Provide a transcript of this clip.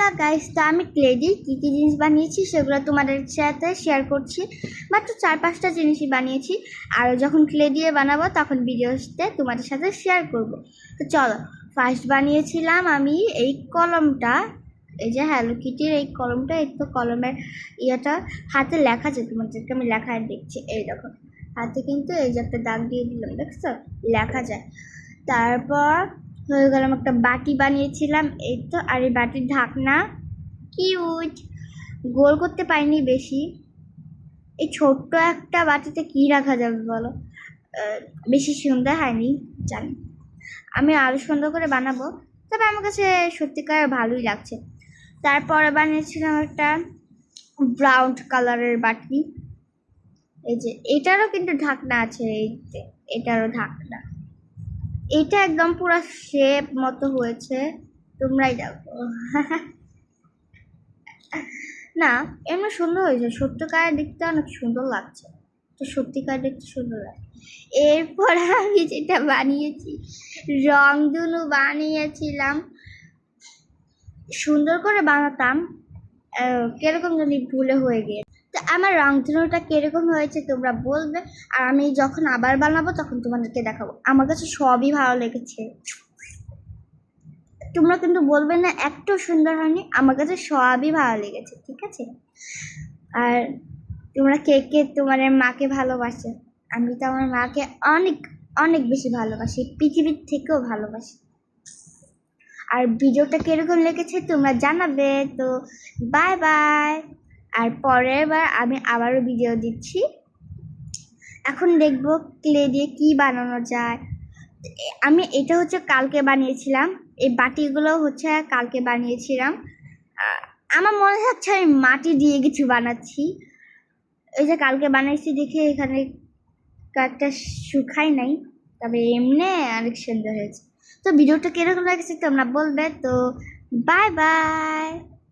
Hello guys, তো আমি clay দিয়ে কী কী জিনিস বানিয়েছি সেগুলো তোমাদের সাথে শেয়ার করছি। মাত্র 4-5টা জিনিসই বানিয়েছি, আর যখন ক্লে দিয়ে বানাবো তখন ভিডিওতে তোমাদের সাথে শেয়ার করব। তো চলো, ফার্স্ট বানিয়েছিলাম আমি এই কলমটা, এই যে হ্যালো কিটির এই কলমটা। এই তো কলমের ইয়েটা হাতে লেখা যায়, তোমাদেরকে আমি লেখা দেখছি। এই দেখো হাতে কিন্তু এই যে একটা দাগ দিয়ে দিলাম, দেখছো লেখা যায়। তারপর হয়ে গেলাম একটা বাটি বানিয়েছিলাম, এই তো। আর এই বাটির ঢাকনা কিউট, গোল করতে পারিনি বেশি। এই ছোট্ট একটা বাটিতে কি রাখা যাবে বলো, বেশি সুন্দর হয়নি জানি। আমি আরো সুন্দর করে বানাবো, তবে আমার কাছে সত্যিকার ভালোই লাগছে। তারপরে বানিয়েছিলাম একটা ব্রাউন কালারের বাটি, এই যে এটারও কিন্তু ঢাকনা আছে, এই যে এটারও ঢাকনা। এটা একদম পুরো শেপ মতো হয়েছে, তোমরাই দেখো। না, এমনি সুন্দর হয়েছে, সত্যিকার দেখতে অনেক সুন্দর লাগছে, তো সত্যিকার দেখতে সুন্দর লাগে। এরপর আমি যেটা বানিয়েছি, রংধনু বানিয়েছিলাম। সুন্দর করে বানাতাম, কিরকম যদি ভুলে হয়ে গিয়ে। তো আমার রংধনুটা কিরকম হয়েছে তোমরা বলবে, আর আমি যখন আবার বানাবো তখন তোমাদেরকে দেখাবো। আমার কাছে সবই ভালো লেগেছে, তোমরা কিন্তু বলবে না একটু সুন্দর হয়নি। আমার কাছে সবই ভালো লেগেছে, ঠিক আছে। আর তোমরা কে কে তোমাদের মাকে ভালোবাসে? আমি তো আমার মাকে অনেক অনেক বেশি ভালোবাসি, পৃথিবীর থেকেও ভালোবাসি। আর ভিডিওটা কিরকম লেগেছে তোমরা জানাবে। তো বাই বাই, আর পরের বার আমি আবারও ভিডিও দিচ্ছি। এখন দেখবো ক্লে দিয়ে কি বানানো যায়। আমি এটা হচ্ছে কালকে বানিয়েছিলাম, এই বাটিগুলো হচ্ছে কালকে বানিয়েছিলাম। আমার মনে হচ্ছে আমি মাটি দিয়ে কিছু বানাচ্ছি। এই যে কালকে বানাইছি দেখে এখানে কাঠটা শুকাই নাই, তবে এমনি অনেক সুন্দর হয়েছে। তো ভিডিওটা কিরকম লাগছে তোমরা বলবে। তো বাই বাই।